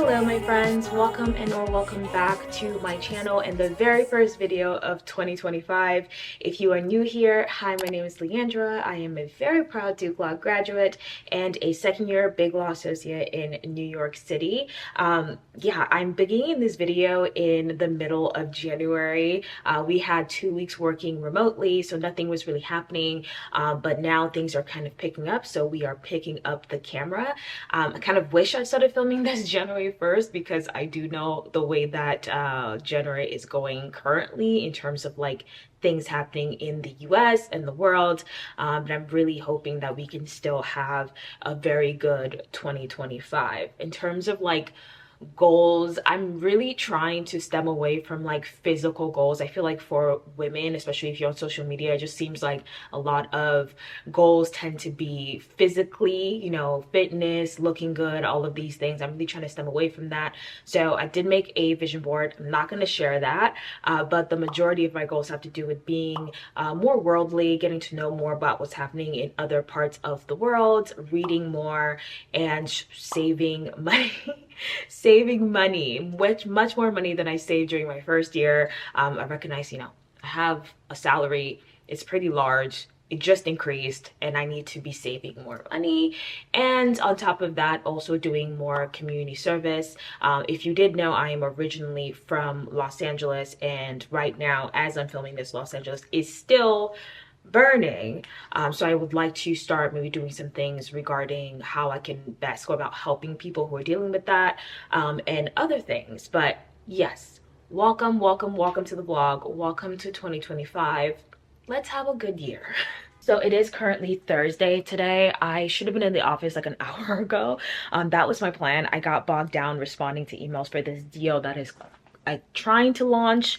Hello my friends, welcome or welcome back to my channel and the very first video of 2025. If you are new here, hi, my name is Leandra. I am a very proud Duke Law graduate and a second year Big Law associate in New York City. Yeah, I'm beginning this video in the middle of January. We had 2 weeks working remotely, so nothing was really happening, but now things are kind of picking up, so we are picking up the camera. I kind of wish I started filming this January 1st because I do know the way that January is going currently in terms of like things happening in the US and the world, but I'm really hoping that we can still have a very good 2025. In terms of like goals, I'm really trying to stem away from like physical goals. I feel like for women, especially if you're on social media, it just seems like a lot of goals tend to be physically, you know, fitness, looking good, all of these things. I'm really trying to stem away from that. So I did make a vision board. I'm not going to share that, but the majority of my goals have to do with being more worldly, getting to know more about what's happening in other parts of the world, reading more, and saving money. Saving money, much more money than I saved during my first year. I recognize, you know, I have a salary, it's pretty large, it just increased, and I need to be saving more money. And on top of that, also doing more community service. If you did know, I am originally from Los Angeles, and right now, as I'm filming this, Los Angeles is still burning. So I would like to start maybe doing some things regarding how I can best go about helping people who are dealing with that, and other things. But yes, welcome to the vlog. Welcome to 2025. Let's have a good year. So it is currently Thursday today. I should have been in the office like an hour ago. That was my plan. I got bogged down responding to emails for this deal that is trying to launch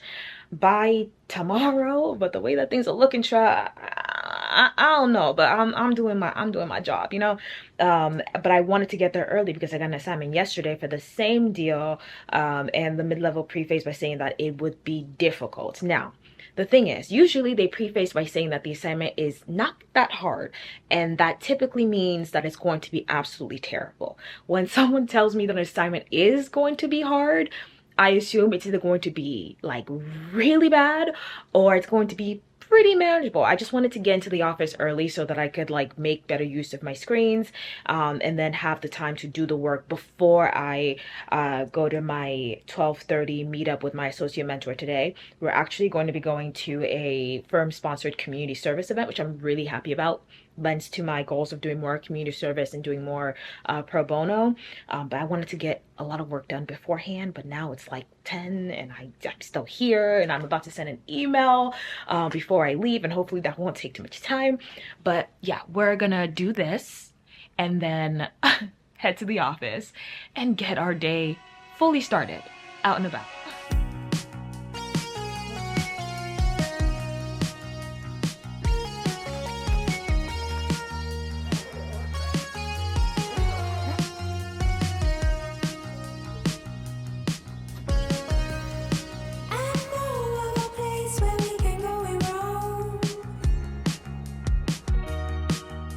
by tomorrow, but the way that things are looking, I don't know, but I'm doing my job, you know. But I wanted to get there early because I got an assignment yesterday for the same deal, and the mid-level preface by saying that it would be difficult. Now the thing is, usually they preface by saying that the assignment is not that hard, and that typically means that it's going to be absolutely terrible. When someone tells me that an assignment is going to be hard, I assume it's either going to be like really bad or it's going to be pretty manageable. I just wanted to get into the office early so that I could like make better use of my screens, and then have the time to do the work before I go to my 12:30 meetup with my associate mentor today. We're actually going to be going to a firm-sponsored community service event, which I'm really happy about. Lends to my goals of doing more community service and doing more pro bono, but I wanted to get a lot of work done beforehand. But now it's like 10 and I'm still here, and I'm about to send an email before I leave, and hopefully that won't take too much time. But yeah, we're gonna do this and then head to the office and get our day fully started out and about.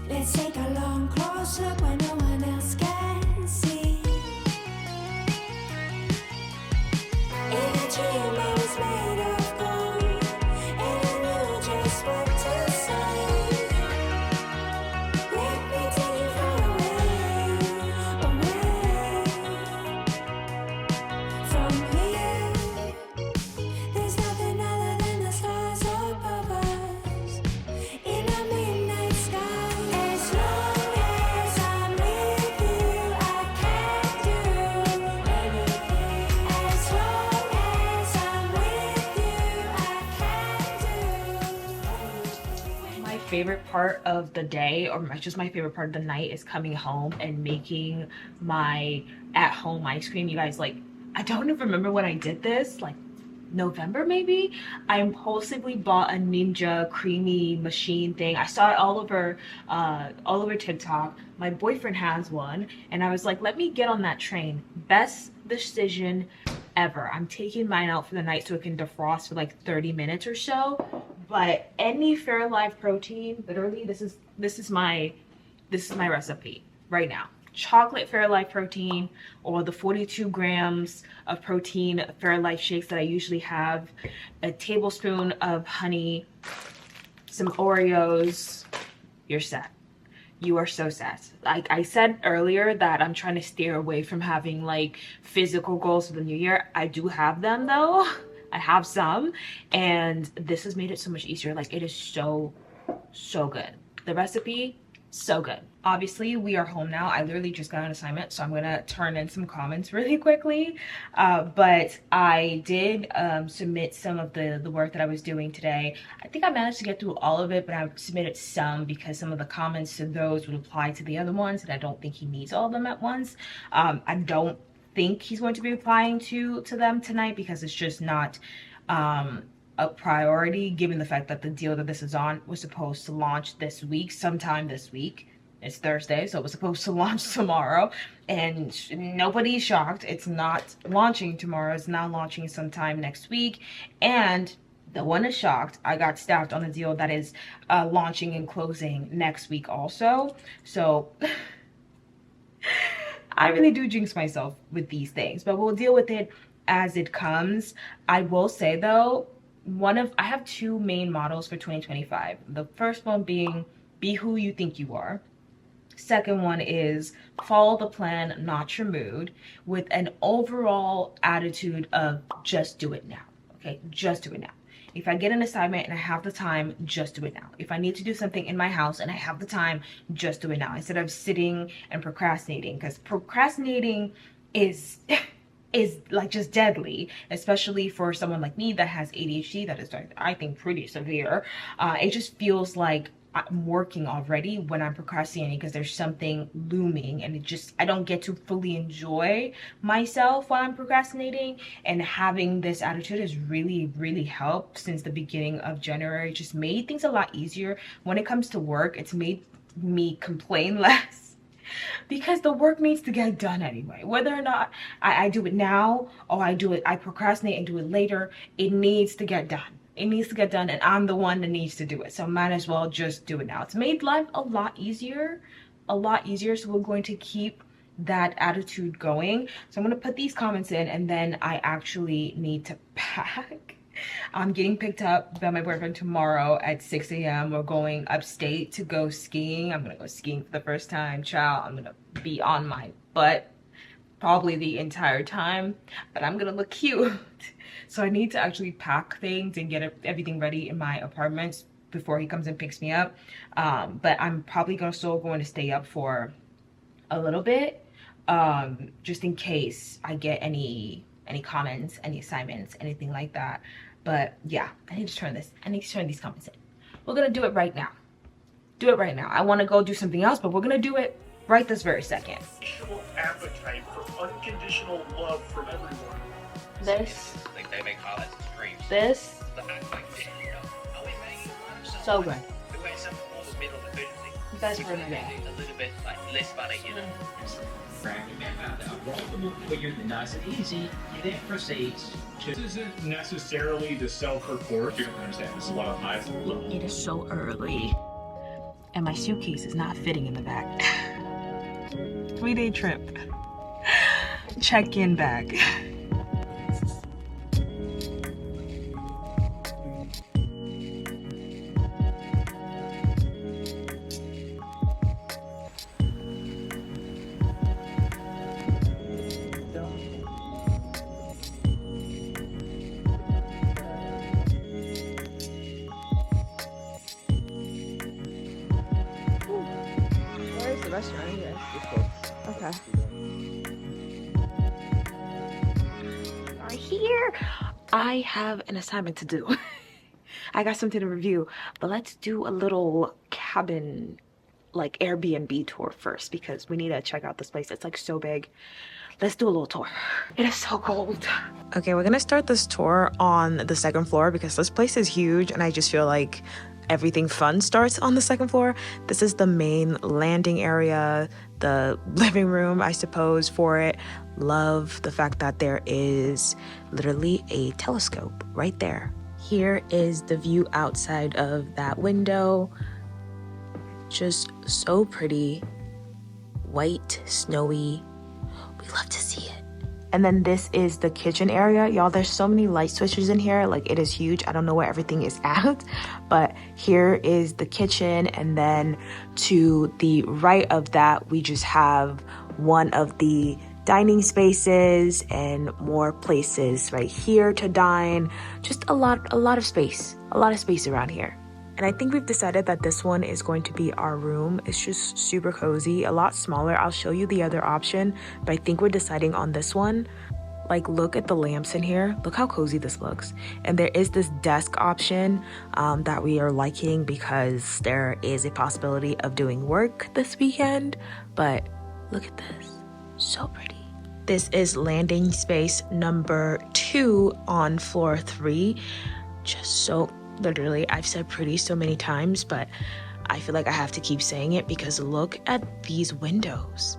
Let's take a long close look where no one else can see. In a dream I was made of gold, and I knew just what to say. Let me take you far away, away from here. There's nothing other than the stars above us in a midnight sky. As long as I'm with you, I can do anything. As long as I'm with you, I can do anything. My favorite part of the day, or just my favorite part of the night, is coming home and making my at-home ice cream. You guys, like, I don't even remember when I did this, like November maybe. I impulsively bought a Ninja creamy machine thing. I saw it all over TikTok. My boyfriend has one, and I was like, let me get on that train. Best decision ever. I'm taking mine out for the night so it can defrost for like 30 minutes or so. But any Fairlife protein, literally, this is my recipe right now. chocolate Fairlife protein, or the 42 grams of protein Fairlife shakes that I usually have, a tablespoon of honey, some Oreos, you're set. You are so set. Like I said earlier that I'm trying to steer away from having like physical goals for the new year. I do have them though. I have some, and this has made it so much easier. Like it is so good. The recipe, so good. Obviously we are home now. I literally just got an assignment, so I'm gonna turn in some comments really quickly, but I did submit some of the work that I was doing today. I think I managed to get through all of it, but I submitted some because some of the comments to those would apply to the other ones, and I don't think he needs all of them at once. I don't think he's going to be replying to them tonight because it's just not a priority, given the fact that the deal that this is on was supposed to launch this week, sometime this week. It's Thursday, so it was supposed to launch tomorrow, and nobody's shocked. It's not launching tomorrow. It's now launching sometime next week, and the one is shocked. I got staffed on a deal that is launching and closing next week also. So I really do jinx myself with these things, but we'll deal with it as it comes. I will say though, I have two main models for 2025. The first one being be who you think you are. Second one is follow the plan, not your mood, with an overall attitude of just do it now. Okay, just do it now. If I get an assignment and I have the time, just do it now. If I need to do something in my house and I have the time, just do it now, instead of sitting and procrastinating, because procrastinating is like just deadly, especially for someone like me that has ADHD that is, I think, pretty severe. It just feels like I'm working already when I'm procrastinating because there's something looming, and I don't get to fully enjoy myself while I'm procrastinating. And having this attitude has really helped since the beginning of January. It just made things a lot easier when it comes to work. It's made me complain less because the work needs to get done anyway. Whether or not I do it now or I procrastinate and do it later, it needs to get done. It needs to get done, and I'm the one that needs to do it. So might as well just do it now. It's made life a lot easier. So we're going to keep that attitude going. So I'm going to put these comments in, and then I actually need to pack. I'm getting picked up by my boyfriend tomorrow at 6 a.m. We're going upstate to go skiing. I'm going to go skiing for the first time. Child, I'm going to be on my butt probably the entire time, but I'm going to look cute. So I need to actually pack things and get everything ready in my apartment before he comes and picks me up. But I'm probably still going to stay up for a little bit, just in case I get any comments, any assignments, anything like that. But yeah, I need to turn these comments in. We're gonna do it right now. I want to go do something else, but we're gonna do it right this very second. Appetite for unconditional love from everyone. This, Like they make highlights and streams. this, so good. Best for the day. A little bit like less funny, you know. When you're nice and easy, it then proceeds to. This isn't necessarily to self-report. You can understand there's a lot of highs and lows. It is so early, and my suitcase is not fitting in the back. 3-day trip. Check-in bag. Where's the restaurant here? Okay. Are here. I have an assignment to do. I got something to review, but let's do a little cabin, like Airbnb tour first, because we need to check out this place. It's like so big. Let's do a little tour. It is so cold. Okay, we're gonna start this tour on the second floor because this place is huge, and I just feel like everything fun starts on the second floor. This is the main landing area, the living room, I suppose, for it. Love the fact that there is literally a telescope right there. Here is the view outside of that window. Just so pretty. white, snowy. We love to see it. And then this is the kitchen area. Y'all, there's so many light switches in here. Like, it is huge. I don't know where everything is at, but here is the kitchen. And then to the right of that, we just have one of the dining spaces and more places right here to dine. Just a lot of space around here. And I think we've decided that this one is going to be our room. It's just super cozy, a lot smaller. I'll show you the other option, but I think we're deciding on this one. Like, look at the lamps in here. Look how cozy this looks. And there is this desk option that we are liking because there is a possibility of doing work this weekend. But look at this, so pretty. This is landing space number 2 on floor 3. Just so, literally, I've said pretty so many times, but I feel like I have to keep saying it because look at these windows.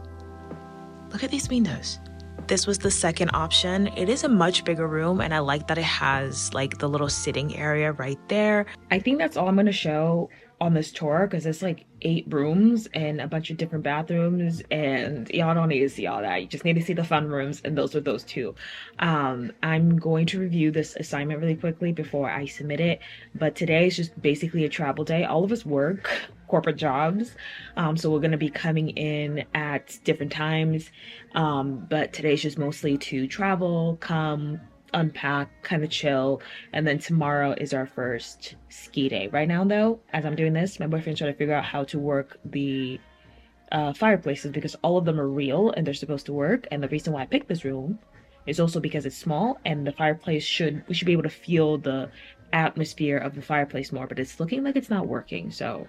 Look at these windows. This was the second option. It is a much bigger room, and I like that it has like the little sitting area right there. I think that's all I'm going to show on this tour because it's like 8 rooms and a bunch of different bathrooms, and y'all don't need to see all that. You just need to see the fun rooms, and those are those 2. I'm going to review this assignment really quickly before I submit it, but today is just basically a travel day. All of us work corporate jobs, so we're going to be coming in at different times, but today's just mostly to travel, come, unpack, kind of chill, and then tomorrow is our first ski day. Right now though, as I'm doing this, my boyfriend's trying to figure out how to work the fireplaces because all of them are real and they're supposed to work. And the reason why I picked this room is also because it's small and the fireplace we should be able to feel the atmosphere of the fireplace more, but it's looking like it's not working, so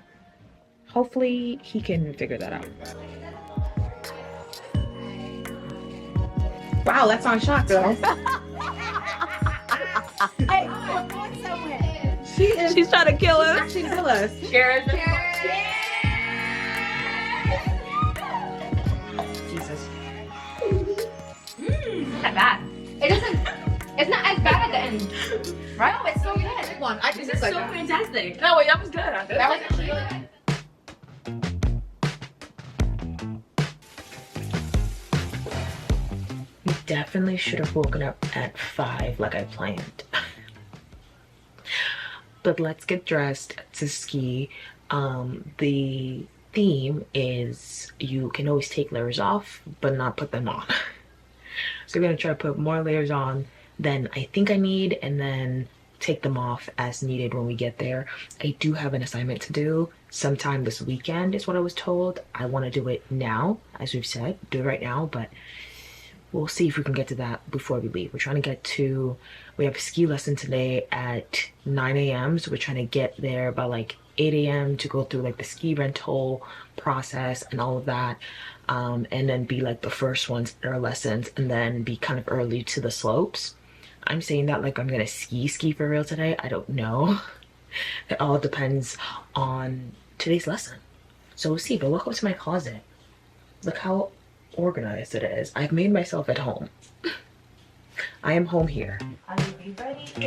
hopefully he can figure that out. Wow, that's on shot, girl. She's trying to kill us. She's kill us. Cheers. Jesus. Not bad. It's not as bad at the end. Right? No, it's so good. I think it's like so fantastic. No, wait, that was good. That was actually really good. We definitely should have woken up at 5 like I planned. But let's get dressed to ski. The theme is you can always take layers off, but not put them on. So we're gonna try to put more layers on than I think I need, and then take them off as needed when we get there. I do have an assignment to do sometime this weekend is what I was told. I want to do it now, as we've said, do it right now, but we'll see if we can get to that before we leave. We're trying to get to, we have a ski lesson today at 9 a.m. So we're trying to get there by like 8 a.m. to go through like the ski rental process and all of that. And then be like the first ones in our lessons, and then be kind of early to the slopes. I'm saying that like I'm gonna ski for real today. I don't know. It all depends on today's lesson. So we'll see, but look what's in my closet. Look how organized it is. I've made myself at home. I am home here. I will be ready for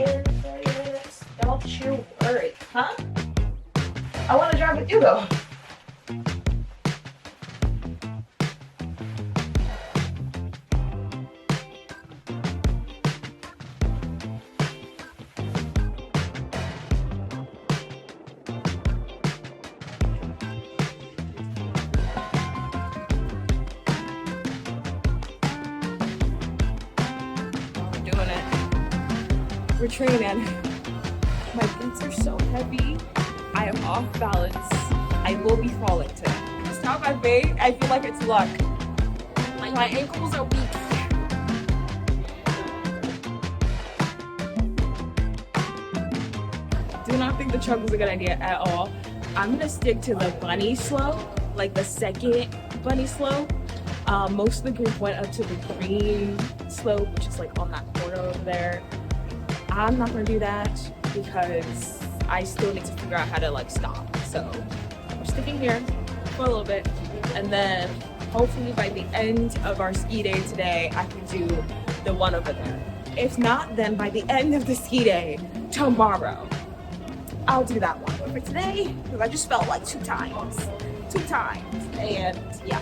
this. Don't you worry, huh? I want to drive with you though. We're training. My boots are so heavy. I am off balance. I will be falling today. This top I've made, I feel like it's luck. Like my ankles are weak. Do not think the truck was a good idea at all. I'm gonna stick to the bunny slope, like the second bunny slope. Most of the group went up to the green slope, which is like on that corner over there. I'm not gonna do that because I still need to figure out how to like stop. So we're sticking here for a little bit, and then hopefully by the end of our ski day today, I can do the one over there. If not, then by the end of the ski day tomorrow, I'll do that one. But for today, because I just felt like two times, and yeah.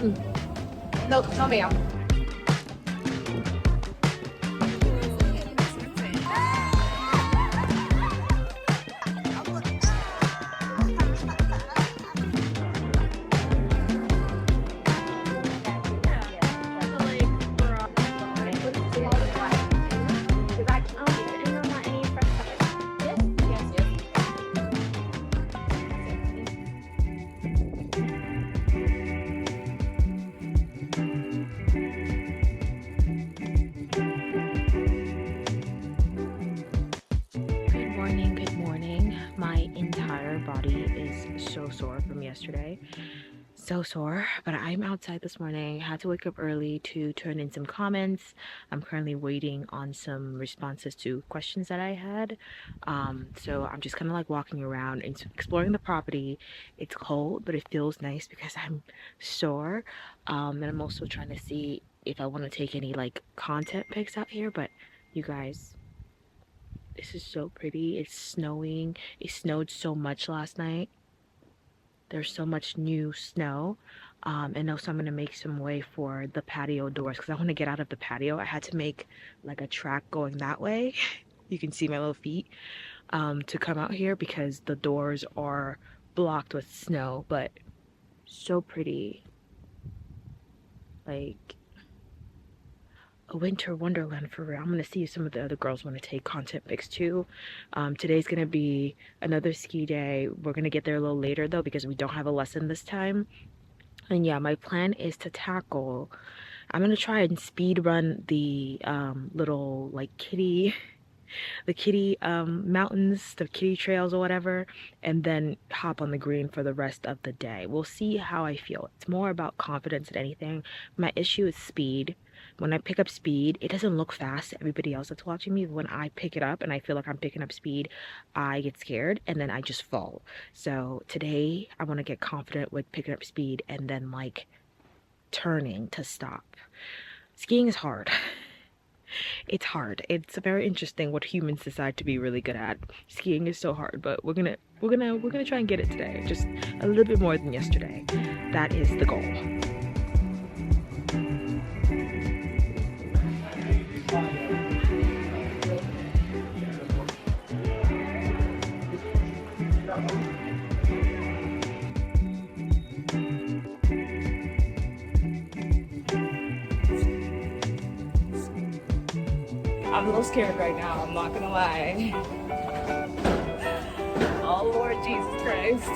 No, no ma'am. Good morning. My entire body is so sore from yesterday. So sore, but I'm outside this morning. I had to wake up early to turn in some comments. I'm currently waiting on some responses to questions that I had. So I'm just kind of like walking around and exploring the property. It's cold, but it feels nice because I'm sore. And I'm also trying to see if I want to take any like content pics out here, but you guys, this is so pretty. It's snowing. It snowed so much last night. There's so much new snow. And also I'm gonna make some way for the patio doors because I want to get out of the patio. I had to make like a track going that way. You can see my little feet to come out here because the doors are blocked with snow, but so pretty. Like a winter wonderland for real. I'm gonna see if some of the other girls want to take content pics too. Today's gonna be another ski day. We're gonna get there a little later though because we don't have a lesson this time. And yeah, my plan is to tackle, I'm gonna try and speed run the little like kitty mountains, the kitty trails or whatever, and then hop on the green for the rest of the day. We'll see how I feel. It's more about confidence than anything. My issue is speed. When I pick up speed, it doesn't look fast to everybody else that's watching me. When I pick it up and I feel like I'm picking up speed, I get scared and then I just fall. So today I want to get confident with picking up speed and then like turning to stop. Skiing is hard. It's hard. It's very interesting what humans decide to be really good at. Skiing is so hard, but we're gonna try and get it today. Just a little bit more than yesterday. That is the goal. I'm a little scared right now, I'm not gonna lie. Oh Lord Jesus Christ.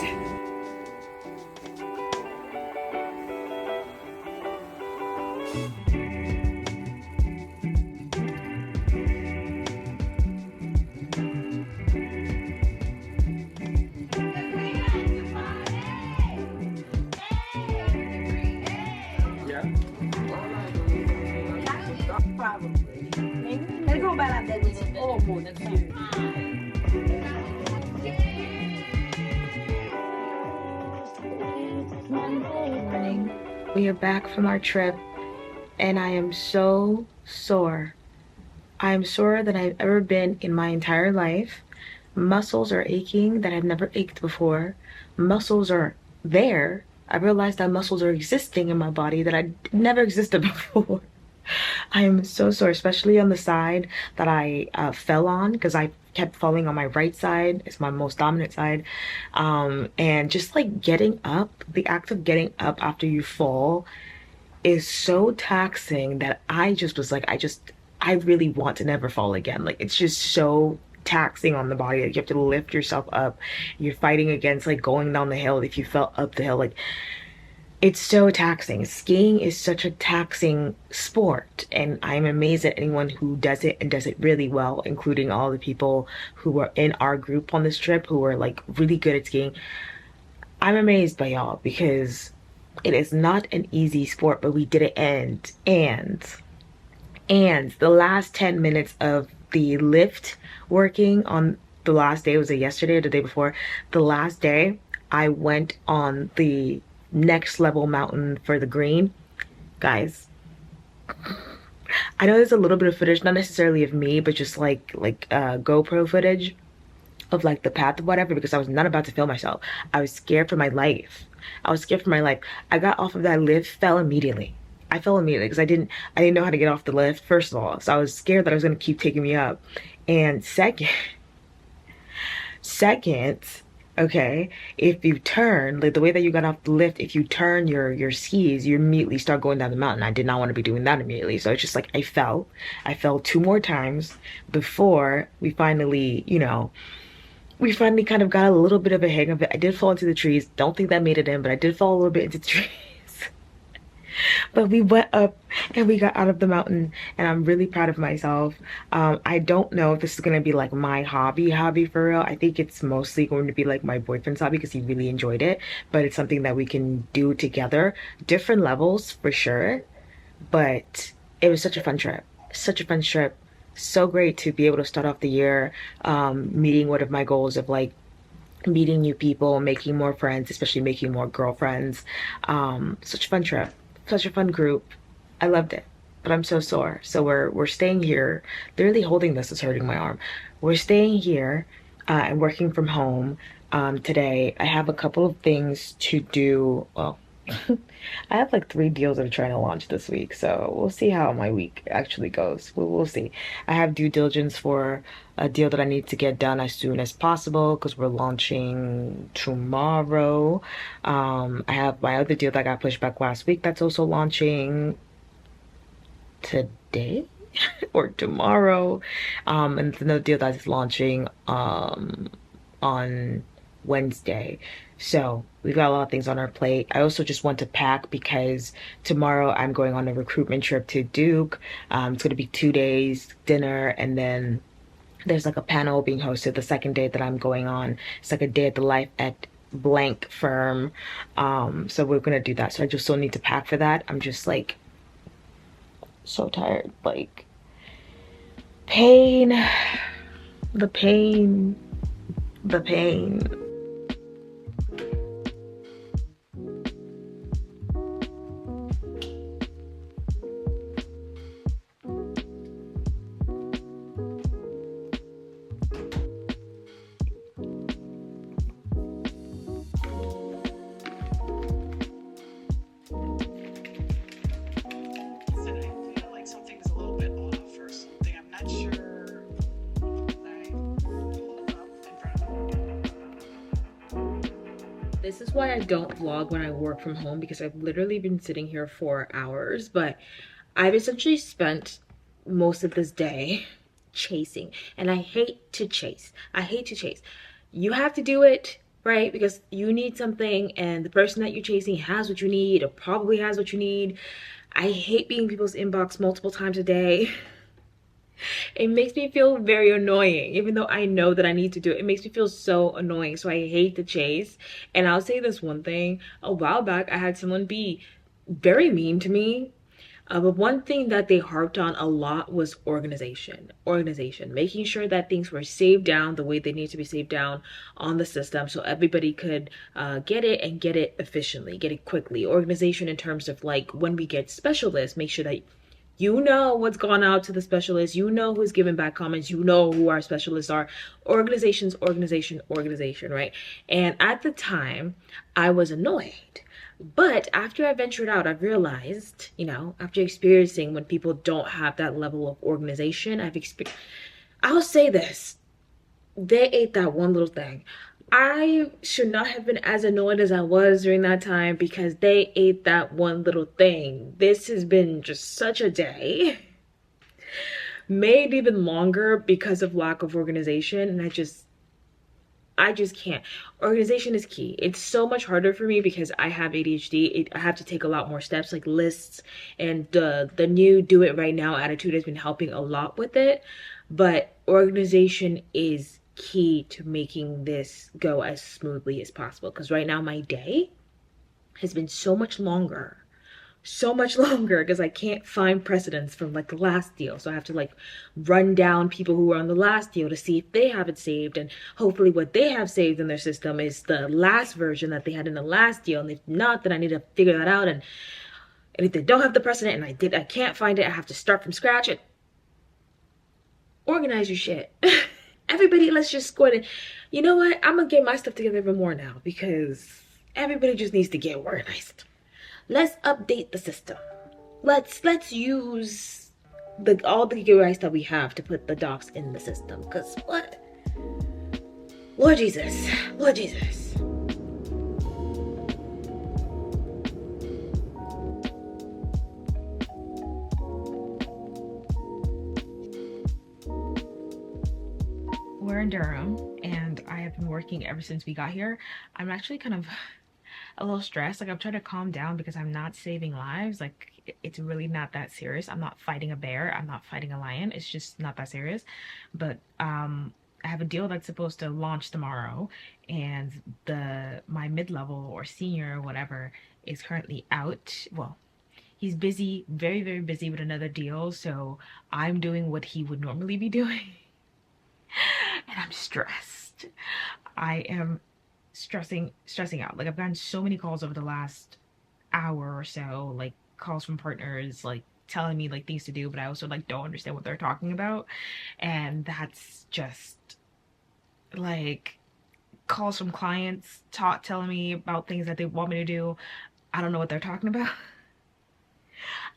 We are back from our trip and I am so sore. I am sorer than I've ever been in my entire life. Muscles are aching that I've never ached before. Muscles are there. I realized that muscles are existing in my body that I never existed before. I am so sore, especially on the side that I fell on because I kept falling on my right side. It's my most dominant side. And just like getting up, the act of getting up after you fall is so taxing that I just was like, I really want to never fall again. Like, it's just so taxing on the body. Like, you have to lift yourself up. You're fighting against like going down the hill. If you fell up the hill, like, it's so taxing. Skiing is such a taxing sport, and I'm amazed at anyone who does it and does it really well, including all the people who were in our group on this trip who were like really good at skiing. I'm amazed by y'all because it is not an easy sport, but we did it. And the last 10 minutes of the lift working on the last day, was it yesterday or the day before? The last day, I went on the next level mountain for the green. Guys, I know there's a little bit of footage, not necessarily of me, but just like GoPro footage of like the path or whatever, because I was not about to film myself. I was scared for my life. I was scared for my life. I got off of that lift, fell immediately. I fell immediately because I didn't know how to get off the lift, first of all. So I was scared that I was gonna keep taking me up. And second, okay, if you turn, like the way that you got off the lift, if you turn your skis, you immediately start going down the mountain. I did not want to be doing that immediately. So it's just like I fell. I fell two more times before we finally, we finally kind of got a little bit of a hang of it. I did fall into the trees. Don't think that made it in, but I did fall a little bit into the trees. But we went up and we got out of the mountain, and I'm really proud of myself. I don't know if this is gonna be like my hobby for real. I think it's mostly going to be like my boyfriend's hobby because he really enjoyed it, but it's something that we can do together. Different levels for sure, but it was such a fun trip. Such a fun trip. So great to be able to start off the year meeting one of my goals of like meeting new people, making more friends, especially making more girlfriends. Such a fun trip, such a fun group. I loved it, but I'm so sore. So we're staying here. Literally holding this is hurting my arm. We're staying here and working from home today. I have a couple of things to do. Well, I have like 3 deals that I'm trying to launch this week, so we'll see how my week actually goes. We'll see. I have due diligence for a deal that I need to get done as soon as possible because we're launching tomorrow. I have my other deal that got pushed back last week that's also launching today or tomorrow. And another deal that's launching on Wednesday. So we've got a lot of things on our plate. I also just want to pack because tomorrow I'm going on a recruitment trip to Duke. It's going to be 2 days, dinner, and then there's like a panel being hosted the second day that I'm going on. It's like a day at the life at blank firm. So we're going to do that. So I just still need to pack for that. I'm just like so tired. Like pain, the pain, the pain. This is why I don't vlog when I work from home, because I've literally been sitting here for hours, but I've essentially spent most of this day chasing, and I hate to chase. I hate to chase. You have to do it, right? Because you need something and the person that you're chasing has what you need or probably has what you need. I hate being in people's inbox multiple times a day. It makes me feel very annoying, even though I know that I need to do it. It makes me feel so annoying. So I hate the chase. And I'll say this one thing. A while back, I had someone be very mean to me. But one thing that they harped on a lot was organization. Making sure that things were saved down the way they need to be saved down on the system so everybody could get it and get it efficiently, get it quickly. Organization in terms of like when we get specialists, make sure that you know what's gone out to the specialists. You know who's given back comments. You know who our specialists are. Organization, right? And at the time, I was annoyed. But after I ventured out, I've realized, after experiencing when people don't have that level of organization, I'll say this. They ate that one little thing. I should not have been as annoyed as I was during that time because they ate that one little thing. This has been just such a day. Made even longer because of lack of organization, and I just can't. Organization is key. It's so much harder for me because I have ADHD. I have to take a lot more steps like lists, and the new do it right now attitude has been helping a lot with it. But organization is key to making this go as smoothly as possible, because right now my day has been so much longer because I can't find precedents from like the last deal. So I have to like run down people who were on the last deal to see if they have it saved, and hopefully what they have saved in their system is the last version that they had in the last deal, and if not, then I need to figure that out. And if they don't have the precedent and I can't find it, I have to start from scratch. And organize your shit. Everybody, let's just go ahead and, you know what? I'm gonna get my stuff together even more now because Everybody just needs to get organized. Let's update the system. Let's use all the UIs that we have to put the docs in the system. Cause what? Lord Jesus. Lord Jesus. We're in Durham and I have been working ever since we got here. I'm actually kind of a little stressed. Like I'm trying to calm down because I'm not saving lives. Like it's really not that serious. I'm not fighting a bear. I'm not fighting a lion. It's just not that serious. But I have a deal that's supposed to launch tomorrow, and my mid-level or senior or whatever is currently out. Well, he's busy, very, very busy with another deal. So I'm doing what he would normally be doing. And I'm stressed. I am stressing out. Like I've gotten so many calls over the last hour or so, like calls from partners like telling me like things to do, but I also like don't understand what they're talking about. And that's just like calls from clients telling me about things that they want me to do. I don't know what they're talking about.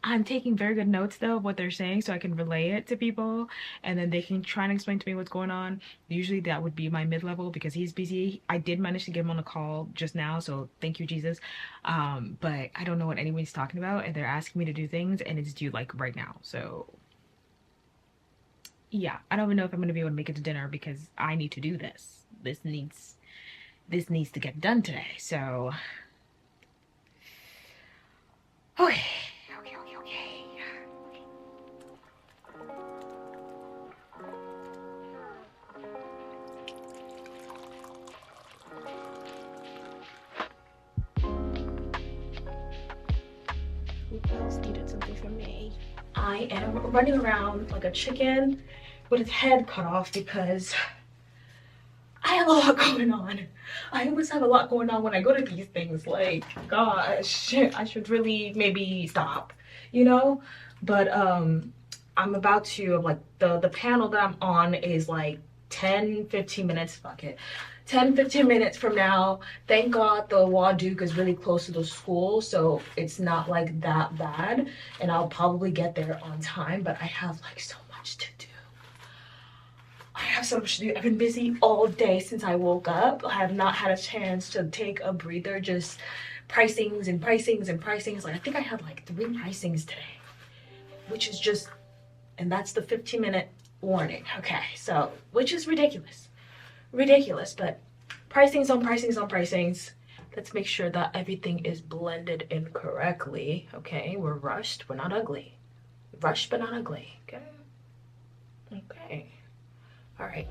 I'm taking very good notes though of what they're saying so I can relay it to people and then they can try and explain to me what's going on. Usually that would be my mid-level because he's busy. I did manage to get him on a call just now, so thank you, Jesus. But I don't know what anyone's talking about and they're asking me to do things and it's due like right now. So yeah, I don't even know if I'm gonna be able to make it to dinner because I need to do this. This needs to get done today. So okay. Who else needed something from me? I am running around like a chicken with its head cut off because I have a lot going on. I always have a lot going on when I go to these things. Like, gosh, I should really maybe stop, you know? But I'm about to, like, the panel that I'm on is like 10-15 minutes, fuck it, 10-15 minutes from now. Thank God the Waduke is really close to the school, so it's not like that bad, and I'll probably get there on time. But I have like so much to do. I have so much to do. I've been busy all day since I woke up. I have not had a chance to take a breather, just pricings and pricings and pricings. Like I think I had like 3 pricings today, which is just, and that's the 15-minute warning. Okay, so which is ridiculous, but pricings on pricings on pricings. Let's make sure that everything is blended in correctly. Okay, we're rushed, we're not ugly. Rushed but not ugly. Okay, all right,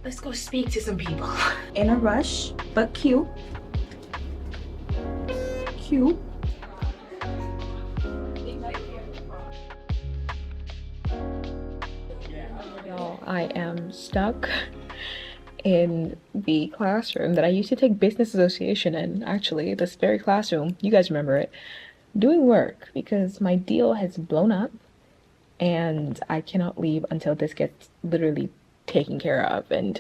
let's go speak to some people. In a rush but cute. I am stuck in the classroom that I used to take business association in. Actually, this very classroom, you guys remember it, doing work because my deal has blown up and I cannot leave until this gets literally taken care of. And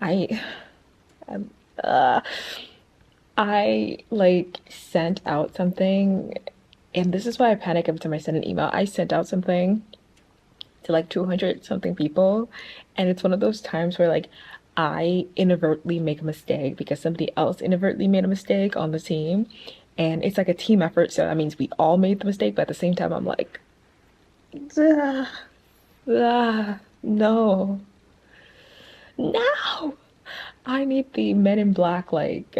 I like sent out something, and this is why I panic every time I send an email. I sent out something to like 200 something people, and it's one of those times where like I inadvertently make a mistake because somebody else inadvertently made a mistake on the team, and it's like a team effort, so that means we all made the mistake. But at the same time I'm like, no, I need the Men in Black like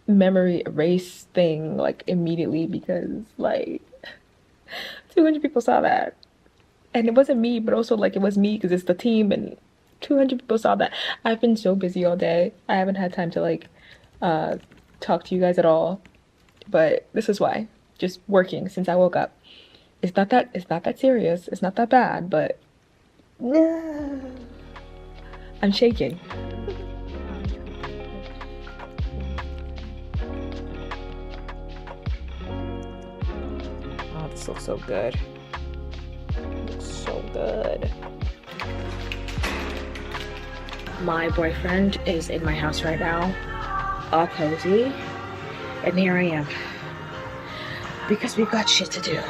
memory erase thing like immediately, because like 200 people saw that. And it wasn't me, but also like it was me because it's the team, and 200 people saw that. I've been so busy all day. I haven't had time to like talk to you guys at all. But this is why. Just working since I woke up. It's not that serious. It's not that bad, but I'm shaking. Oh, this looks so good. So good. My boyfriend is in my house right now. all cozy, and here I am because we've got shit to do.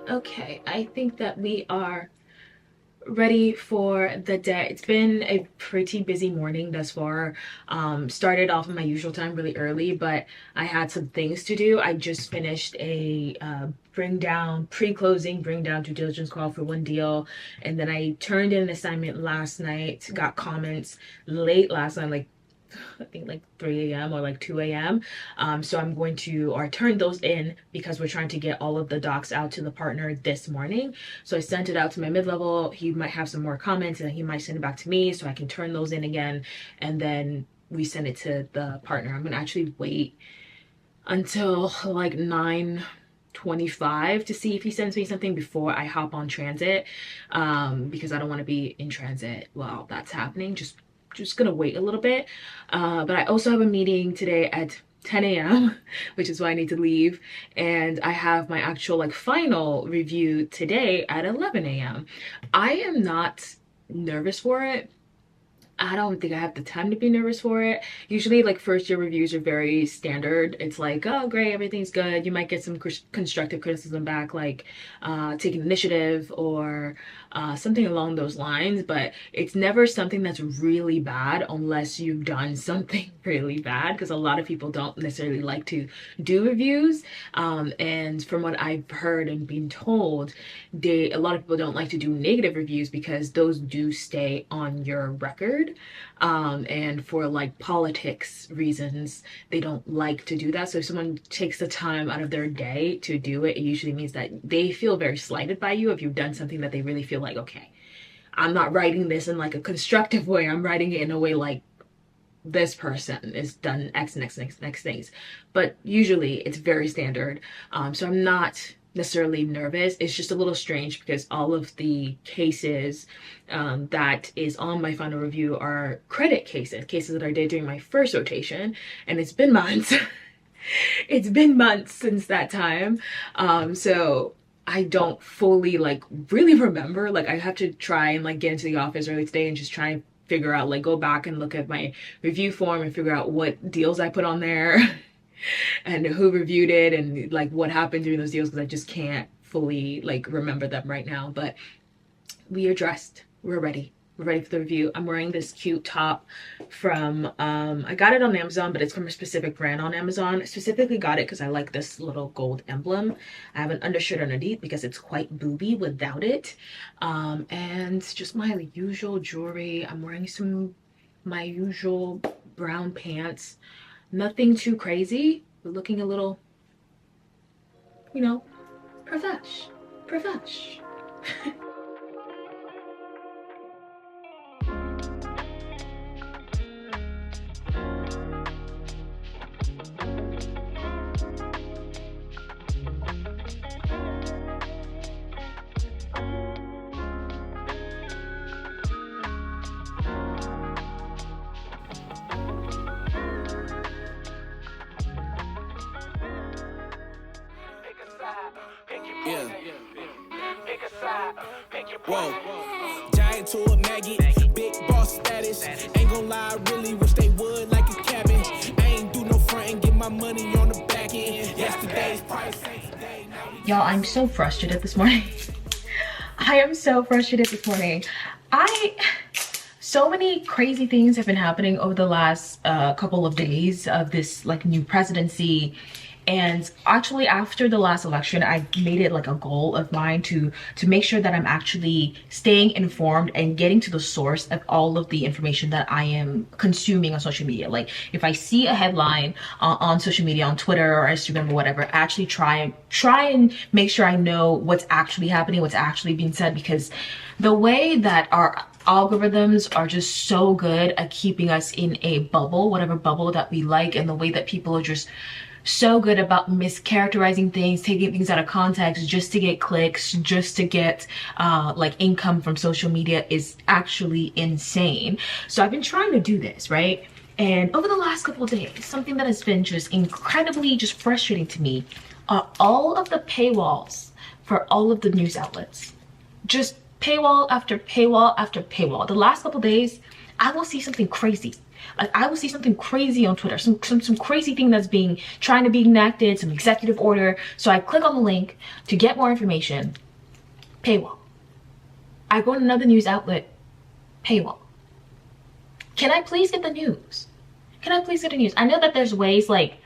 Okay, I think that we are ready for the day. It's been a pretty busy morning thus far. Started off in my usual time really early, but I had some things to do. I just finished a pre-closing bring down due diligence call for one deal, and then I turned in an assignment last night, got comments late last night, like I think like 3 a.m. or like 2 a.m. So I'm going to, or I turned those in because we're trying to get all of the docs out to the partner this morning. So I sent it out to my mid-level. He might have some more comments and he might send it back to me so I can turn those in again. And then we send it to the partner. I'm gonna actually wait until like 9:25 to see if he sends me something before I hop on transit, because I don't want to be in transit while that's happening. Just gonna wait a little bit, but I also have a meeting today at 10 a.m. which is why I need to leave, and I have my actual like final review today at 11 a.m. I am not nervous for it. I don't think I have the time to be nervous for it. Usually like first year reviews are very standard. It's like, oh great, everything's good. You might get some constructive criticism back, like taking initiative or something along those lines, but it's never something that's really bad unless you've done something really bad, because a lot of people don't necessarily like to do reviews, and from what I've heard and been told, a lot of people don't like to do negative reviews because those do stay on your record, and for like politics reasons they don't like to do that. So if someone takes the time out of their day to do it, it usually means that they feel very slighted by you if you've done something that they really feel like, okay, I'm not writing this in like a constructive way, I'm writing it in a way like this person is done X and X and X and X things. But usually it's very standard, so I'm not necessarily nervous. It's just a little strange because all of the cases that is on my final review are credit cases that I did during my first rotation, and it's been months. It's been months since that time, so I don't fully like really remember. Like I have to try and like get into the office early today and just try and figure out, like go back and look at my review form and figure out what deals I put on there and who reviewed it and like what happened during those deals, because I just can't fully like remember them right now. But we are dressed, we're ready for the review. I'm wearing this cute top from I got it on Amazon, but it's from a specific brand on Amazon. I specifically got it because I like this little gold emblem. I have an undershirt underneath because it's quite booby without it, and just my usual jewelry. I'm wearing my usual brown pants. Nothing too crazy, but looking a little, you know, profesh. Yeah. Whoa. Giant to a Maggie, big boss status. Ain't gon' lie, I really wish they would like a cabin. I ain't do no front and get my money on the back end. Yesterday's price ain't today. Y'all, I'm so frustrated this morning. I am so frustrated this morning. So many crazy things have been happening over the last couple of days of this like new presidency. And actually after the last election, I made it like a goal of mine to make sure that I'm actually staying informed and getting to the source of all of the information that I am consuming on social media. Like if I see a headline on social media, on Twitter or Instagram or whatever, I actually try and make sure I know what's actually happening, what's actually being said, because the way that our algorithms are just so good at keeping us in a bubble, whatever bubble that we like, and the way that people are just so good about mischaracterizing things, taking things out of context just to get clicks, just to get like income from social media is actually insane. So I've been trying to do this, right? And over the last couple of days, something that has been just incredibly just frustrating to me are all of the paywalls for all of the news outlets. Just paywall after paywall after paywall. The last couple days, I will see something crazy. Like, I will see something crazy on Twitter, some crazy thing that's trying to be enacted, some executive order. So I click on the link to get more information. Paywall. I go to another news outlet. Paywall. Can I please get the news? Can I please get the news? I know that there's ways, like,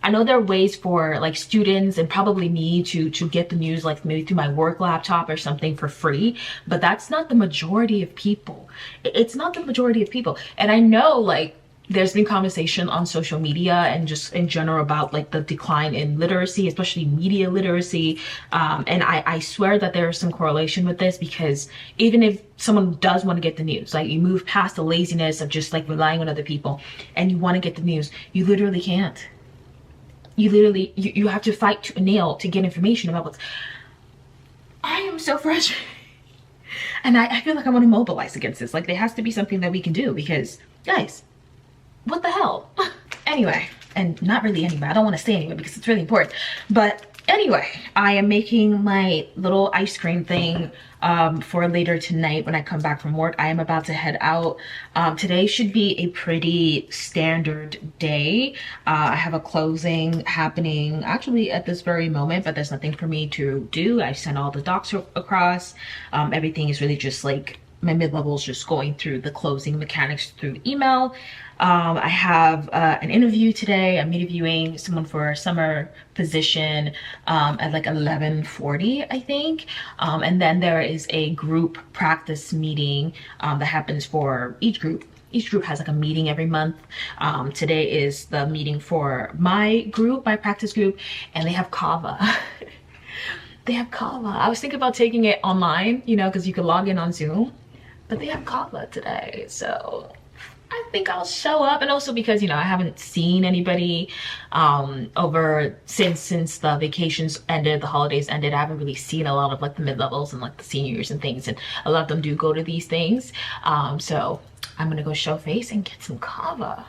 I know there are ways for like students and probably me to get the news, like maybe through my work laptop or something for free, but that's not the majority of people. It's not the majority of people. And I know, like, there's been conversation on social media and just in general about like the decline in literacy, especially media literacy. And I swear that there is some correlation with this, because even if someone does want to get the news, like you move past the laziness of just like relying on other people and you want to get the news, you literally can't. You literally, you have to fight to a nail to get information about what's... I am so frustrated. And I feel like I want to mobilize against this. Like, there has to be something that we can do, because, guys, what the hell? Anyway, and not really anyway. I don't want to say anyway because it's really important. But anyway, I am making my little ice cream thing for later tonight when I come back from work. I am about to head out. Today should be a pretty standard day. I have a closing happening actually at this very moment, but there's nothing for me to do. I sent all the docs across. Everything is really just like my mid-level is just going through the closing mechanics through email. I have an interview today. I'm interviewing someone for a summer position at like 11:40, I think. And then there is a group practice meeting that happens for each group. Each group has like a meeting every month. Today is the meeting for my group, my practice group, and they have kava. They have kava. I was thinking about taking it online, you know, because you can log in on Zoom, but they have kava today, so I think I'll show up. And also because, you know, I haven't seen anybody over since the vacations ended, the holidays ended. I haven't really seen a lot of like the mid-levels and like the seniors and things, and a lot of them do go to these things. So I'm gonna go show face and get some kava.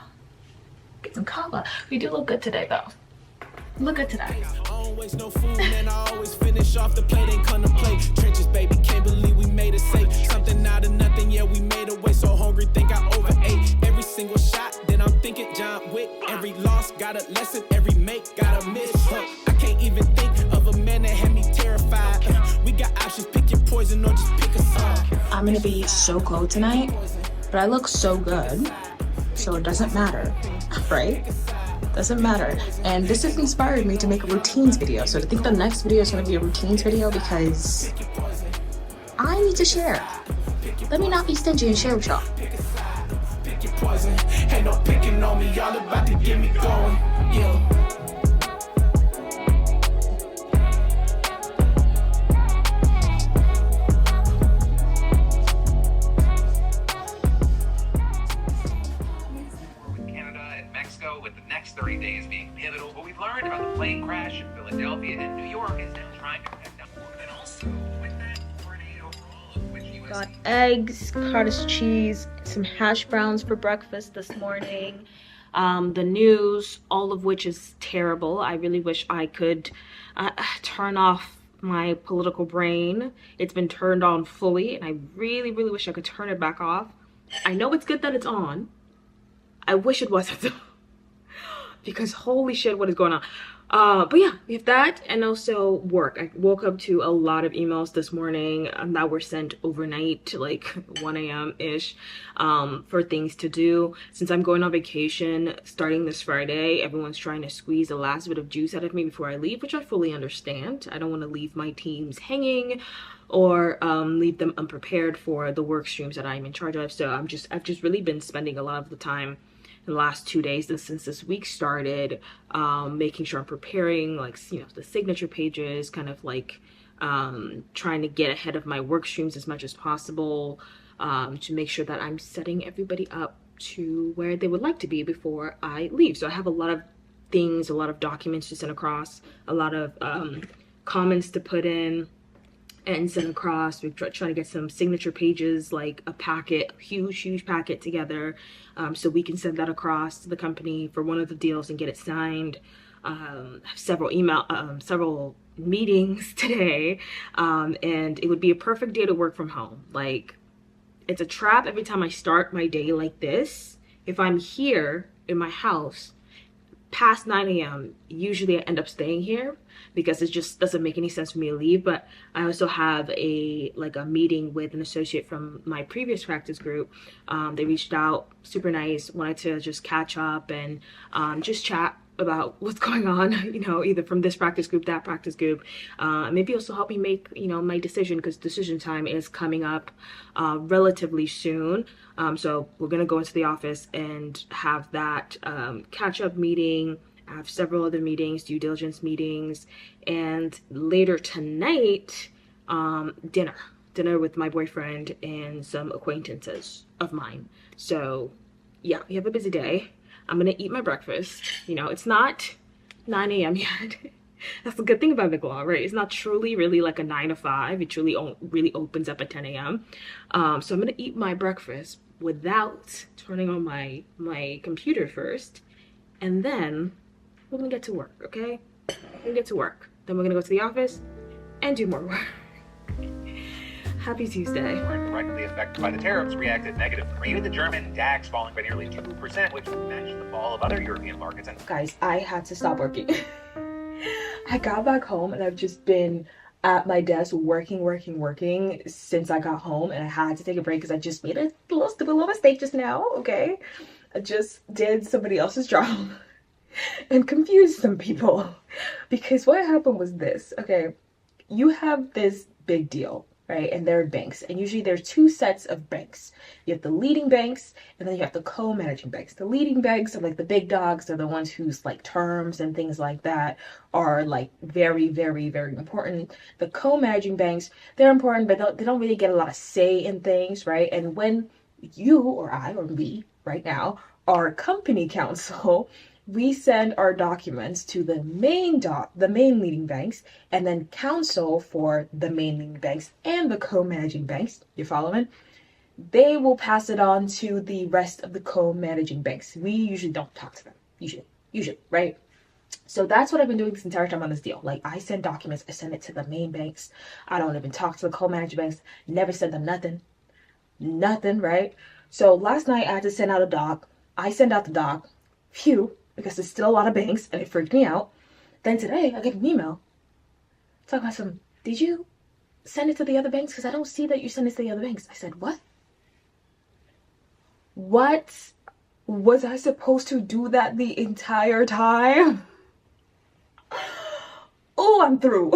Get some kava. We do look good today though. Look good today. Always no food, and I always finish off the plate and contemplate. Trenches, baby, can't believe we made it safe. Something out of nothing, yeah, we made a way. So hungry, think I overate. Every single shot, then I'm thinking John Wick. Every loss got a lesson, every make got a miss. I can't even think of a man that had me terrified. We got options, pick your poison or just pick a side. I'm gonna be so cold tonight, but I look so good, so it doesn't matter, right? Doesn't matter. And this has inspired me to make a routines video. So I think the next video is going to be a routines video because I need to share. Let me not be stingy and share with y'all. Ain't no picking on me, y'all about to get me going. Yeah. With the next 30 days being pivotal. What we've learned about the plane crash in Philadelphia and New York is now trying to protect them. And also, with that tornado overall, which US Got eggs, cottage cheese, some hash browns for breakfast this morning. The news, all of which is terrible. I really wish I could turn off my political brain. It's been turned on fully, and I really, really wish I could turn it back off. I know it's good that it's on. I wish it wasn't though. Because holy shit, what is going on? But yeah, we have that, and also work. I woke up to a lot of emails this morning that were sent overnight to like 1 a.m. ish for things to do. Since I'm going on vacation starting this Friday, everyone's trying to squeeze the last bit of juice out of me before I leave, which I fully understand. I don't want to leave my teams hanging or leave them unprepared for the work streams that I'm in charge of. So I've just really been spending a lot of the time in the last 2 days since this week started, making sure I'm preparing, like, you know, the signature pages, kind of like trying to get ahead of my work streams as much as possible, to make sure that I'm setting everybody up to where they would like to be before I leave. So I have a lot of things, a lot of documents to send across, a lot of comments to put in and send across. We're trying to get some signature pages, like a packet, a huge packet together, so we can send that across to the company for one of the deals and get it signed. have several meetings today, and it would be a perfect day to work from home. Like, it's a trap every time I start my day like this. If I'm here in my house past 9 a.m., usually I end up staying here because it just doesn't make any sense for me to leave. But I also have a meeting with an associate from my previous practice group. They reached out, super nice, wanted to just catch up and just chat about what's going on, you know, either from this practice group, that practice group, maybe also help me make, you know, my decision, because decision time is coming up relatively soon. So we're gonna go into the office and have that catch-up meeting. I have several other meetings, due diligence meetings, and later tonight, dinner with my boyfriend and some acquaintances of mine. So yeah, we have a busy day. I'm gonna eat my breakfast. You know, it's not 9 a.m. yet. That's the good thing about BigLaw, right? It's not truly really like a 9 to 5. It truly really opens up at 10 a.m. So I'm gonna eat my breakfast without turning on my computer first, and then we're gonna get to work, okay? We're gonna get to work. Then we're gonna go to the office and do more work. Happy Tuesday. Were directly affected by the tariffs reacted negatively. Even the German DAX falling by nearly 2%, which matched the fall of other European markets. And Guys, I had to stop working. I got back home and I've just been at my desk working since I got home, and I had to take a break because I just made a stupid little mistake just now, okay? I just did somebody else's job and confused some people, because what happened was this, okay? You have this big deal, right? And there are banks, and usually there's two sets of banks. You have the leading banks, and then you have the co-managing banks. The leading banks are like the big dogs. They're the ones whose like terms and things like that are like very, very, very important. The co-managing banks, they're important, but they don't really get a lot of say in things, right? And when you or I or we right now are company counsel, we send our documents to the main leading banks, and then counsel for the main leading banks and the co-managing banks. You following? They will pass it on to the rest of the co-managing banks. We usually don't talk to them. Usually, right? So that's what I've been doing this entire time on this deal. Like, I send documents, I send it to the main banks. I don't even talk to the co-managing banks. Never send them nothing, right? So last night I had to send out a doc. I send out the doc. Phew. Because there's still a lot of banks, and it freaked me out. Then today, I get an email talking about did you send it to the other banks? Because I don't see that you sent it to the other banks. I said, what? What? Was I supposed to do that the entire time? Oh, I'm through.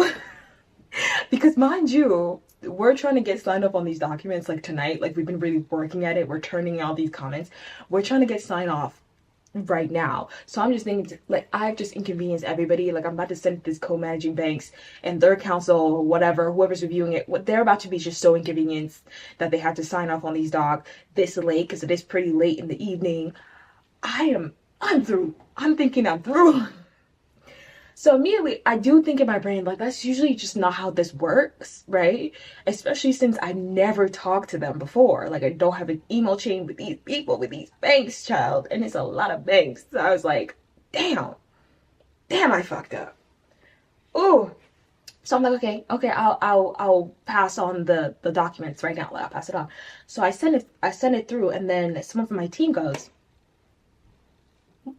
Because mind you, we're trying to get signed up on these documents like tonight. Like, we've been really working at it. We're turning all these comments. We're trying to get signed off right now. So I'm just thinking, like, I've just inconvenienced everybody. Like, I'm about to send this co-managing banks and their counsel or whatever, whoever's reviewing it, what they're about to be just so inconvenienced that they have to sign off on these docs this late, because it is pretty late in the evening. I'm through. I'm thinking I'm through. So immediately, I do think in my brain, like, that's usually just not how this works, right? Especially since I never talked to them before. Like, I don't have an email chain with these people, with these banks, child. And it's a lot of banks. So I was like, damn, I fucked up. Ooh. So I'm like, okay, I'll pass on the documents right now. Like, I'll pass it on. So I send it through, and then someone from my team goes, what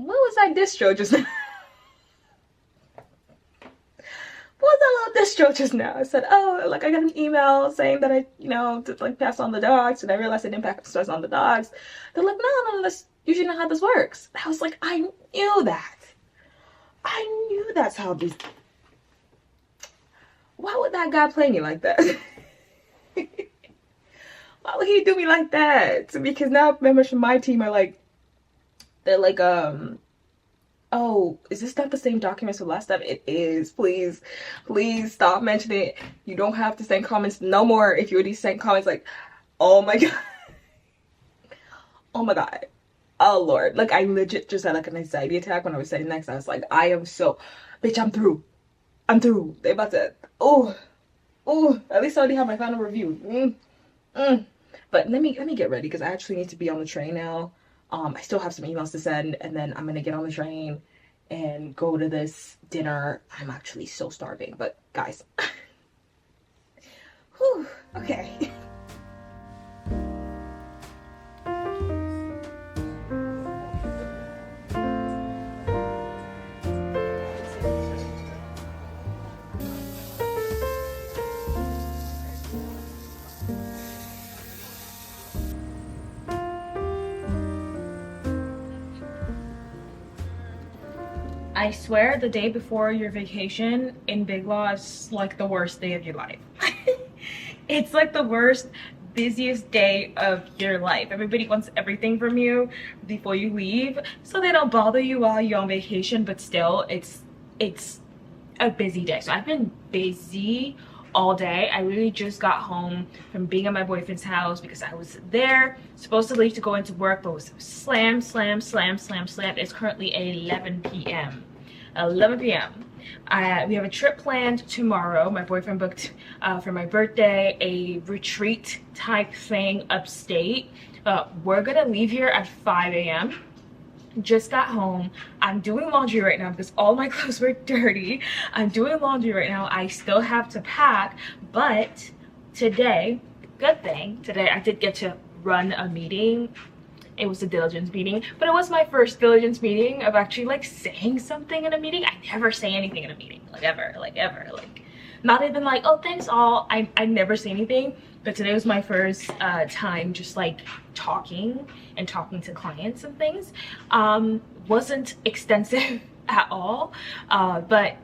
was that distro just now? What was that little distro just now? I said, oh, like, I got an email saying that I, to like pass on the docs, and I realized I didn't pass on the docs. They're like, no, that's usually not how this works. I was like, I knew that. I knew that's how this. Why would that guy play me like that? Why would he do me like that? Because now members from my team are like, they're like, oh, is this not the same documents from last time? It is. Please stop mentioning it. You don't have to send comments no more. If you already sent comments, like, oh my god. Oh my god. Oh Lord. Like, I legit just had like an anxiety attack when I was sitting next. I was like, I am so, bitch, I'm through. They about to, at least I already have my final review. But let me get ready, because I actually need to be on the train now. I still have some emails to send, and then I'm gonna get on the train and go to this dinner. I'm actually so starving, but guys, whew, okay. I swear the day before your vacation in BigLaw is like the worst day of your life. It's like the worst, busiest day of your life. Everybody wants everything from you before you leave, so they don't bother you while you're on vacation, but still it's a busy day. So I've been busy all day. I really just got home from being at my boyfriend's house because I was there supposed to leave to go into work, but was slammed. It's currently 11 p.m. 11 p.m. We have a trip planned tomorrow. My boyfriend booked for my birthday a retreat type thing upstate. We're gonna leave here at 5 a.m. Just got home. I'm doing laundry right now because all my clothes were dirty. I'm doing laundry right now. I still have to pack, but today, good thing, today I did get to run a meeting. It was a diligence meeting, but it was my first diligence meeting of actually like saying something in a meeting. I never say anything in a meeting, like ever, like not even like, oh thanks all. I never say anything, but today was my first time just like talking to clients and things. Wasn't extensive at all, but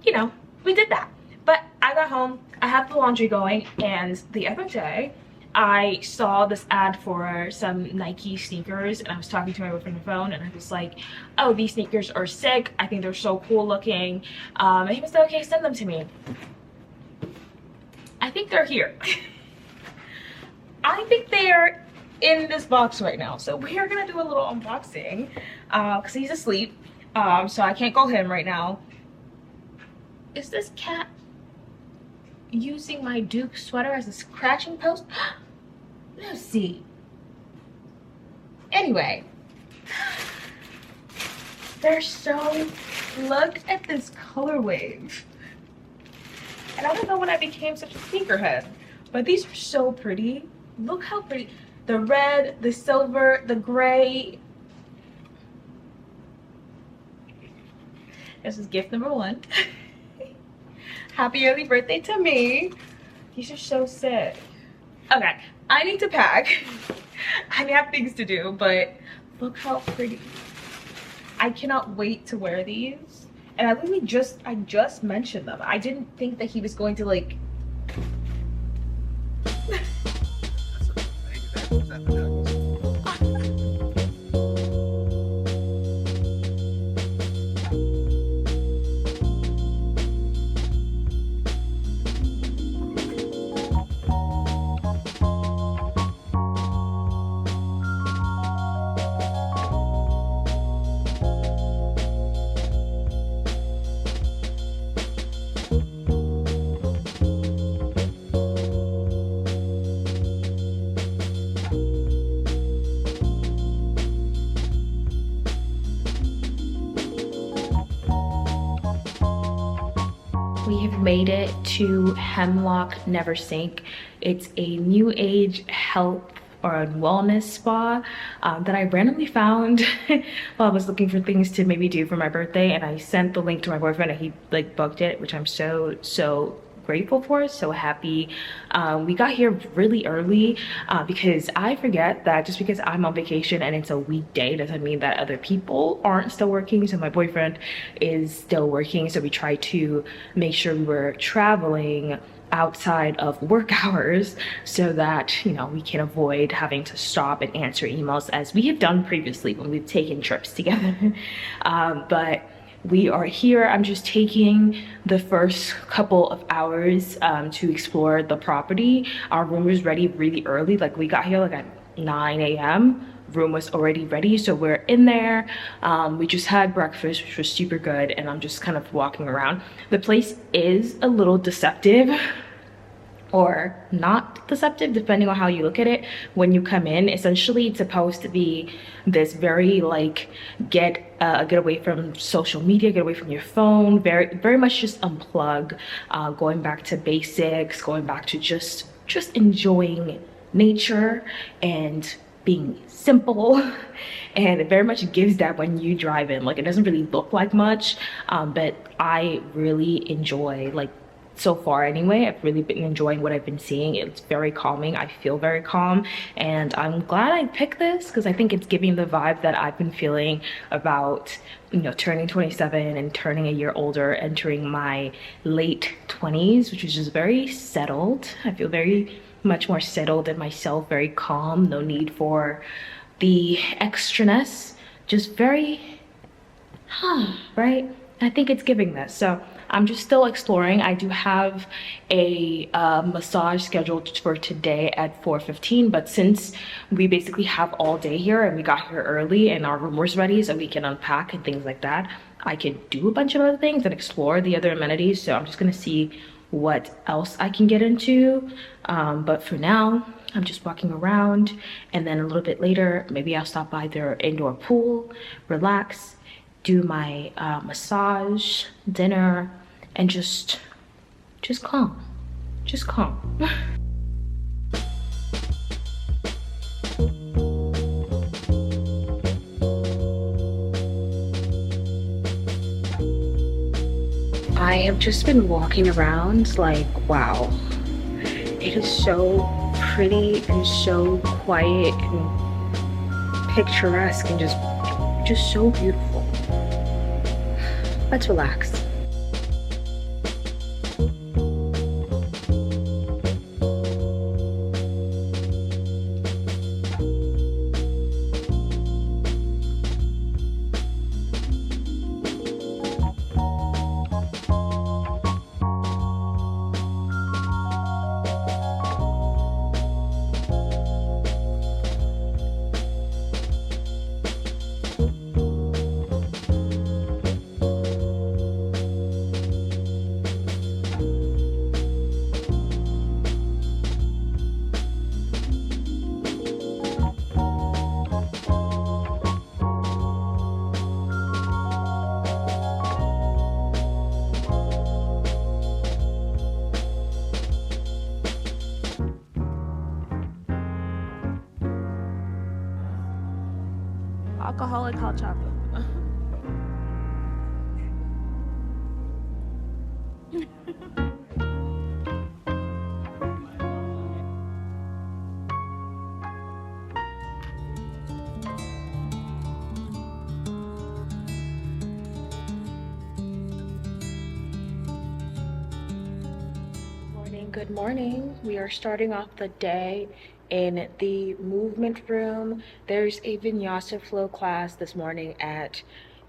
you know, we did that. But I got home, I have the laundry going, and the other day I saw this ad for some Nike sneakers, and I was talking to my boyfriend on the phone, and I was like, oh, these sneakers are sick, I think they're so cool looking, and he was like, okay, send them to me. I think they're here. I think they are in this box right now, so we are gonna do a little unboxing because he's asleep, so I can't call him right now. Is this cat using my Duke sweater as a scratching post? Let's see. Anyway, they're so, look at this color wave. And I don't know when I became such a sneakerhead, but these are so pretty. Look how pretty. The red, the silver, the gray. This is gift number 1. Happy early birthday to me. These are so sick. Okay, I need to pack. I have things to do, but look how pretty. I cannot wait to wear these. And I literally just mentioned them. I didn't think that he was going to like. We have made it to Hemlock Neversink. It's a new age health or a wellness spa that I randomly found while I was looking for things to maybe do for my birthday, and I sent the link to my boyfriend and he like booked it, which I'm so grateful for, so happy. We got here really early because I forget that just because I'm on vacation and it's a weekday doesn't mean that other people aren't still working. So my boyfriend is still working, so we try to make sure we were traveling outside of work hours so that, you know, we can avoid having to stop and answer emails as we have done previously when we've taken trips together. But we are here. I'm just taking the first couple of hours to explore the property. Our room was ready really early. Like we got here like at 9 a.m. Room was already ready, so we're in there. We just had breakfast, which was super good, and I'm just kind of walking around. The place is a little deceptive. or not deceptive, depending on how you look at it. When you come in, essentially it's supposed to be this very like get away from social media, get away from your phone, very much just unplug, going back to basics, going back to just enjoying nature and being simple. And it very much gives that when you drive in. Like, it doesn't really look like much, but I really enjoy, like, so far anyway, I've really been enjoying what I've been seeing. It's very calming. I feel very calm, and I'm glad I picked this because I think it's giving the vibe that I've been feeling about, you know, turning 27 and turning a year older, entering my late 20s, which is just very settled. I feel very much more settled in myself, very calm, no need for the extraness, just very right? I think it's giving this. So I'm just still exploring. I do have a massage scheduled for today at 4:15, but since we basically have all day here and we got here early and our room was ready so we can unpack and things like that, I could do a bunch of other things and explore the other amenities. So I'm just gonna see what else I can get into. But for now, I'm just walking around, and then a little bit later, maybe I'll stop by their indoor pool, relax, do my massage, dinner, and just calm, just calm. I have just been walking around like, wow, it is so pretty and so quiet and picturesque and just so beautiful. Let's relax. Alcoholic hot chocolate. Good morning. We are starting off the day in the movement room. There's a vinyasa flow class this morning at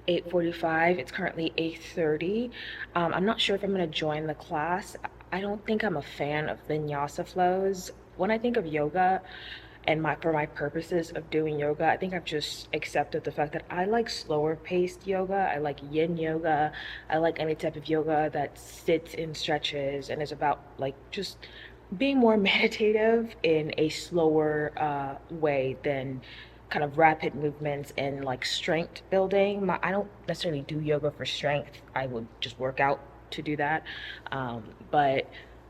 8:45. It's currently 8:30. I'm not sure if I'm going to join the class. I don't think I'm a fan of vinyasa flows. When I think of yoga and for my purposes of doing yoga, I think I've just accepted the fact that I like slower paced yoga. I like yin yoga. I like any type of yoga that sits and stretches and is about like just being more meditative in a slower way than kind of rapid movements and like strength building. I don't necessarily do yoga for strength. I would just work out to do that. But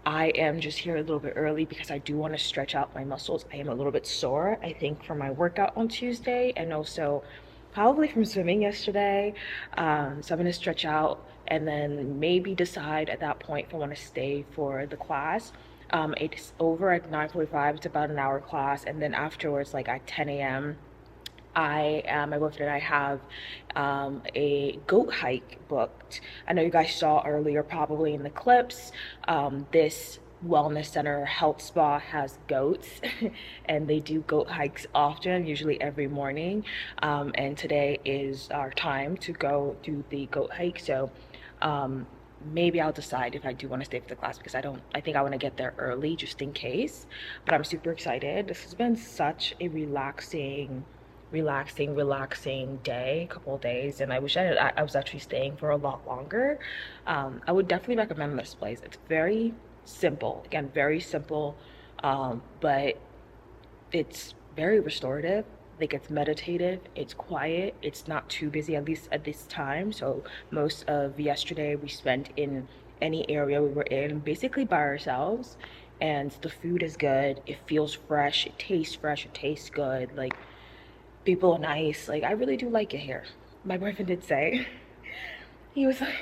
I am just here a little bit early because I do want to stretch out my muscles. I am a little bit sore, I think, from my workout on Tuesday and also probably from swimming yesterday. So I'm going to stretch out and then maybe decide at that point if I want to stay for the class. It's over at 9:45. It's about an hour class, and then afterwards, like at 10 a.m., my boyfriend and I have a goat hike booked. I know you guys saw earlier probably in the clips, this wellness center health spa has goats and they do goat hikes often, usually every morning, and today is our time to go do the goat hike. So maybe I'll decide if I do want to stay for the class because I think I want to get there early just in case. But I'm super excited. This has been such a relaxing day, couple of days, and I wish I was actually staying for a lot longer. I would definitely recommend this place. It's very simple. Again, very simple, but it's very restorative. Like, it's meditative, it's quiet, it's not too busy, at least at this time. So most of yesterday we spent in any area we were in, basically by ourselves. And the food is good, it feels fresh, it tastes good. Like, people are nice. Like, I really do like it here. My boyfriend did say, he was like,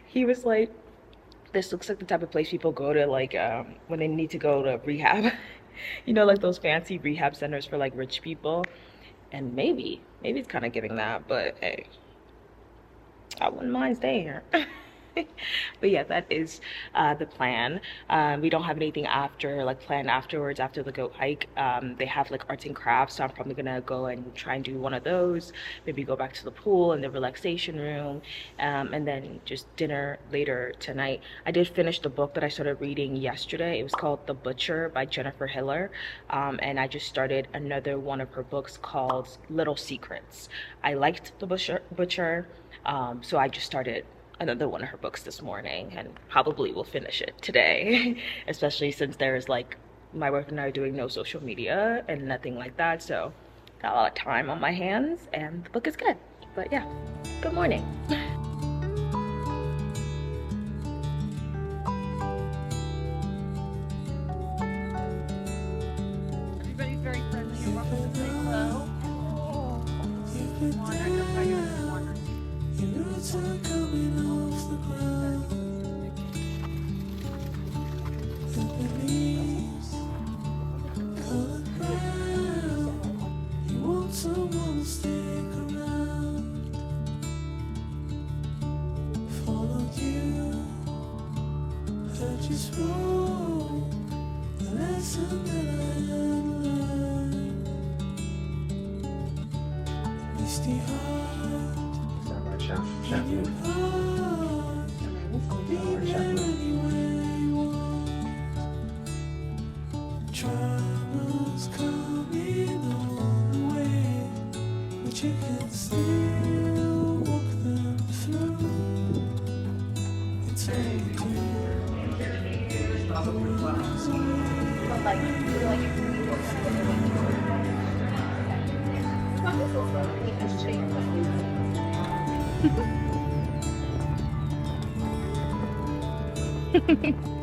he was like, this looks like the type of place people go to, like, when they need to go to rehab. You know, like those fancy rehab centers for like rich people. And maybe it's kind of giving that, but hey, I wouldn't mind staying here. But yeah, that is the plan. We don't have anything planned afterwards after the goat hike. They have like arts and crafts, so I'm probably gonna go and try and do one of those, maybe go back to the pool and the relaxation room, and then just dinner later tonight. I did finish the book that I started reading yesterday. It was called The Butcher by Jennifer Hiller, and I just started another one of her books called Little Secrets. I liked The Butcher, so I just started another one of her books this morning, and probably will finish it today. Especially since there's like, my boyfriend and I are doing no social media and nothing like that, so got a lot of time on my hands, and the book is good. But yeah, good morning. Everybody's very friendly. You're welcome to say hello. Wander, I don't know you in the water. Someone stick around, followed you, heard you spoke the lesson that I had learned. Misty heart, you heart, be there anywhere you want. Troubles coming on the way, but you can still walk them through. It's Hehehe